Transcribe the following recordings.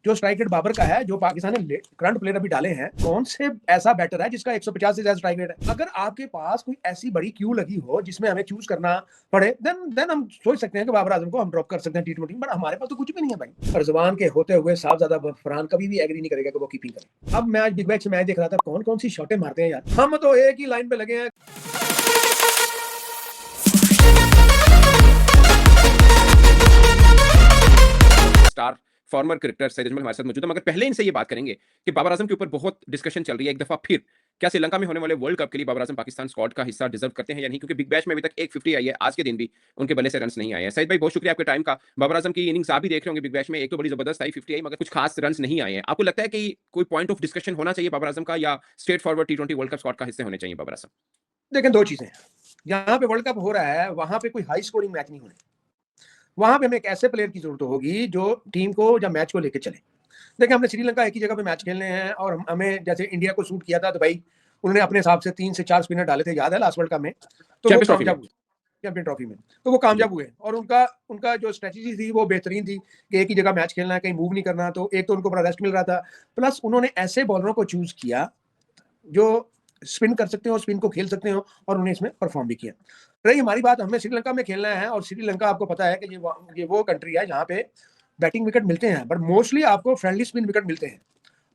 जो strike rate Babar का है, जो पाकिस्तान ने करंट प्लेयर अभी डाले हैं, कौन से ऐसा बैटर है जिसका 150 से ज्यादा स्ट्राइक रेट है? अगर आपके पास कोई ऐसी बड़ी क्यू लगी हो जिसमें हमें चूज करना पड़े, देन हम सोच सकते हैं कि बाबर आजम को हम ड्रॉप कर सकते हैं T20, बट हमारे पास तो कुछ भी नहीं है भाई। रिजवान के होते हुए साहबजादा फरहान कभी भी एग्री नहीं करेगा कि वो कीपिंग करे। अब मैं आज बिग बैच मैच देख रहा था, कौन कौन सी शॉटें मारते हैं यार, हम तो एक ही लाइन पे लगे हैं। Star farmer cricketer Syed Ajmal हमारे साथ मौजूद है, मगर पहले इनसे ये बात करेंगे कि बाबर आजम के ऊपर बहुत डिस्कशन चल रही है एक दफा फिर, क्या श्रीलंका में होने वाले वर्ल्ड कप के लिए बाबर आजम पाकिस्तान स्क्वाड का हिस्सा डिजर्व करते हैं या नहीं, क्योंकि बिग बैच में अभी तक एक 50 आई है, आज के दिन भी उनके बल्ले से रन नहीं आए हैं। सैयद भाई बहुत शुक्रिया आपके टाइम का। बाबर आजम की इनिंग्स आप भी देख रहे होंगे बिग बैच में, एक तो बड़ी जबरदस्त आई 50 आई, मगर कुछ खास रन नहीं आए हैं। आपको लगता है कि कोई पॉइंट ऑफ डिस्कशन होना चाहिए बाबर आजम का, या straight forward T20 world cup squad का हिस्से होने चाहिए बाबर आजम? देखें, दो चीजें, यहाँ पे वर्ल्ड कप हो रहा है, वहां पे कोई हाई स्कोरिंग मैच नहीं होने, वहां पे हमें एक ऐसे प्लेयर की जरूरत होगी जो टीम को या मैच को लेकर चले। देखिए, हमने श्रीलंका एक ही जगह पे मैच खेलने हैं, और हमें जैसे इंडिया को सूट किया था, तो भाई उन्होंने अपने हिसाब से 3 से 4 स्पिनर डाले थे, याद है लास्ट वर्ल्ड कप में, तो वो कामयाब हुए चैंपियन ट्रॉफी में, तो वो कामयाब हुए। और उनका उनका जो स्ट्रेटजी थी वो बेहतरीन थी कि एक ही जगह मैच खेलना है, कहीं मूव नहीं करना। तो एक तो उनको बड़ा रेस्ट मिल रहा था, प्लस उन्होंने ऐसे बॉलरों को चूज किया जो स्पिन कर सकते हो, स्पिन को खेल सकते हो, और उन्हें इसमें परफॉर्म भी किया। रही हमारी बात, हमें श्रीलंका में खेलना है, और श्रीलंका आपको पता है कि ये वो कंट्री है जहाँ पे बैटिंग विकेट मिलते हैं, बट मोस्टली आपको फ्रेंडली स्पिन विकेट मिलते हैं।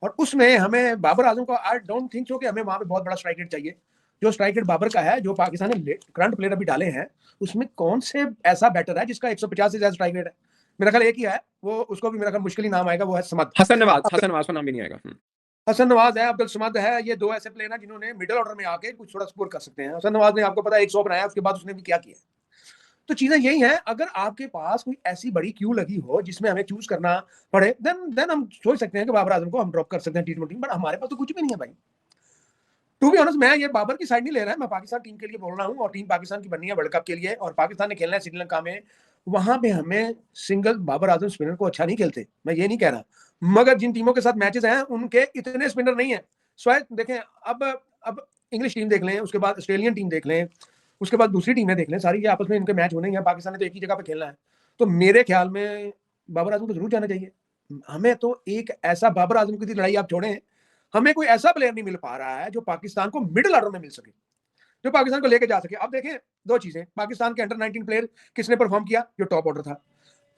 और उसमें हमें बाबर आजम को, आई डोंट थिंक सो कि हमें वहां पे बहुत बड़ा स्ट्राइक रेट चाहिए। जो स्ट्राइक रेट बाबर का है, जो पाकिस्तान ने करंट प्लेयर अभी डाले हैं, उसमें कौन से ऐसा बैटर है जिसका 150 से ज्यादा स्ट्राइक रेट है? मेरा ख्याल एक ही है, वो उसको भी मेरा ख्याल मुश्किल ही नाम आएगा, वो है समद। हसन नवाज का नाम भी नहीं आएगा। हसन नवाज है, अब्दुल समद है, ये दो ऐसे प्लेयर हैं जिन्होंने मिडिल ऑर्डर में आके कुछ थोड़ा स्कोर कर सकते हैं। हसन नवाज ने आपको पता है 100 बनाया, उसके बाद उसने भी क्या किया। तो चीजें यही हैं, अगर आपके पास कोई ऐसी बड़ी क्यू लगी हो जिसमें हमें चूज करना पड़े, देन हम सोच सकते हैं कि बाबर आजम को हम ड्रॉप कर सकते हैं T20, बट हमारे पास तो कुछ भी नहीं है भाई। टू बी ऑनेस्ट, मैं ये बाबर की साइड नहीं ले रहा है, मैं पाकिस्तान टीम के लिए बोल रहा हूँ, और टीम पाकिस्तान की बननी है वर्ल्ड कप के लिए, और पाकिस्तान ने खेलना है श्रीलंका में। वहां पे हमें सिंगल बाबर आजम स्पिनर को अच्छा नहीं खेलते, मैं ये नहीं कह रहा, मगर जिन टीमों के साथ मैचेस हैं उनके इतने स्पिनर नहीं है। स्वायद देखें, अब इंग्लिश टीम देख लें, उसके बाद ऑस्ट्रेलियन टीम देख लें, उसके बाद दूसरी टीमें देख लें, सारी ये आपस में इनके मैच होने हैं। पाकिस्तान ने तो एक ही जगह पे खेलना है, तो मेरे ख्याल में बाबर आजम को जरूर जाना चाहिए। हमें तो एक ऐसा बाबर आजम की लड़ाई आप छोड़ें, हमें कोई ऐसा प्लेयर नहीं मिल पा रहा है जो पाकिस्तान को मिडिल ऑर्डर में मिल सके, जो पाकिस्तान को लेके जा सके। अब देखें, दो चीजें, पाकिस्तान के अंडर 19 प्लेयर किसने परफॉर्म किया? जो टॉप ऑर्डर था।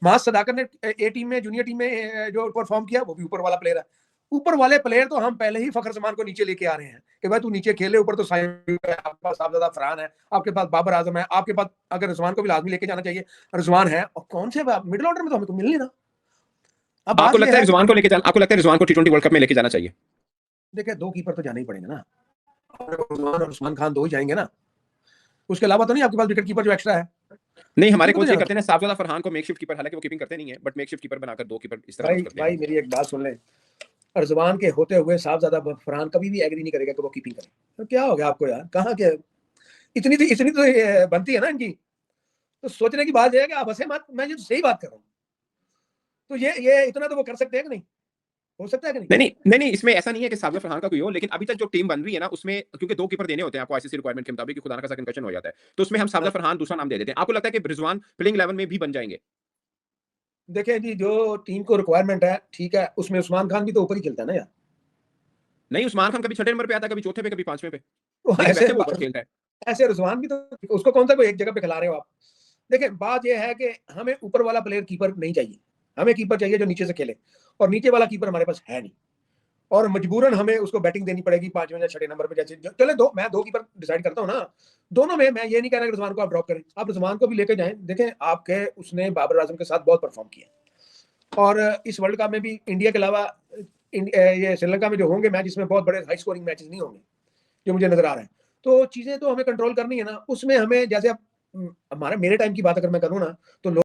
मास सदाकर ने ए टीम में, जूनियर टीम में जो परफॉर्म किया, वो भी ऊपर वाला प्लेयर है। ऊपर वाले प्लेयर तो हम पहले ही फखर जमान को नीचे लेके आ रहे हैं कि भाई तू नीचे खेले, ऊपर तो साइड है, आपके पास साहबजादा फरहान है, आपके पास बाबर आजम है, आपके पास अगर रिजवान को भी लाजमी लेके जाना चाहिए, रिजवान है, और कौन से मिडिल ऑर्डर में तो हमें को मिल नहीं रहा। अब आपको लगता है रिजवान को T20 वर्ल्ड कप में लेके जाना चाहिए? देखिए, दो कीपर तो जाना ही पड़ेगा ना, और उस्मान खान दो ही जाएंगे ना, उसके अलावा तो नहीं आपके पास विकेट कीपर जो एक्स्ट्रा है। नहीं, हमारे कोच ये करते हैं साहबजादा फरहान को मेकशिफ्ट कीपर, हालांकि वो कीपिंग करते नहीं है, बट मेकशिफ्ट कीपर बनाकर दो कीपर इस तरह करते हैं। भाई मेरी एक बात सुन ले, रिजवान के होते हुए साहबजादा फरहान कभी भी एग्री नहीं करेगा कि वो कीपिंग करे। तो क्या हो गया आपको यार, कहाँ के इतनी तो बनती है ना इनकी। तो सोचने की बात यह है कि आप हंसे मत, मैं जो सही बात कर रहा हूँ, तो ये इतना तो वो कर सकते हैं कि नहीं, हो सकता है कि नहीं? नहीं, इसमें ऐसा नहीं है कि साहबजादा फरहान का कोई हो, लेकिन अभी तक जो टीम बन रही है ना, उसमें क्योंकि दो कीपर देने होते हैं आपको आईसीसी रिक्वायरमेंट के मुताबिक, खुदा ना खास्ता कंकशन हो जाता है, तो उसमें हम साहबजादा फरहान दूसरा नाम दे देते हैं। आपको लगता है कि रिजवान प्लेइंग 11 में भी बन जाएंगे? देखिए जी, जो टीम को रिक्वायरमेंट है, ठीक है, उसमें उस्मान खान भी तो ऊपर ही खेलता है ना यार। नहीं, उस्मान खान कभी छठे नंबर पे आता है, कभी चौथे पे, कभी पांचवें पे, तो लेकिन वैसे वो ऊपर खेलता है। ऐसे रिजवान भी तो, उसको कौन सा कोई एक जगह पे खिला रहे हो आप? देखिए, बात यह है कि हमें ऊपर वाला प्लेयर कीपर नहीं चाहिए, हमें कीपर चाहिए जो नीचे से खेले, और नीचे वाला कीपर हमारे पास है नहीं, और मजबूरन हमें उसको बैटिंग देनी पड़ेगी 5वें या 6 नंबर पे। जैसे चले मैं दो कीपर डिसाइड करता हूँ ना, दोनों में मैं ये नहीं कह रहा कि रिजवान को आप ड्रॉप करें, आप रिजवान को भी लेके जाएं। देखें, आपके उसने बाबर आजम के साथ बहुत परफॉर्म किया, और इस वर्ल्ड कप में भी इंडिया के अलावा ये श्रीलंका में जो होंगे मैच, इसमें बहुत बड़े हाई स्कोरिंग मैचेस नहीं होंगे जो मुझे नजर आ रहा है। तो चीजें तो हमें कंट्रोल करनी है ना, उसमें हमें जैसे अब हमारे मेरे टाइम की बात अगर मैं करूँ ना, तो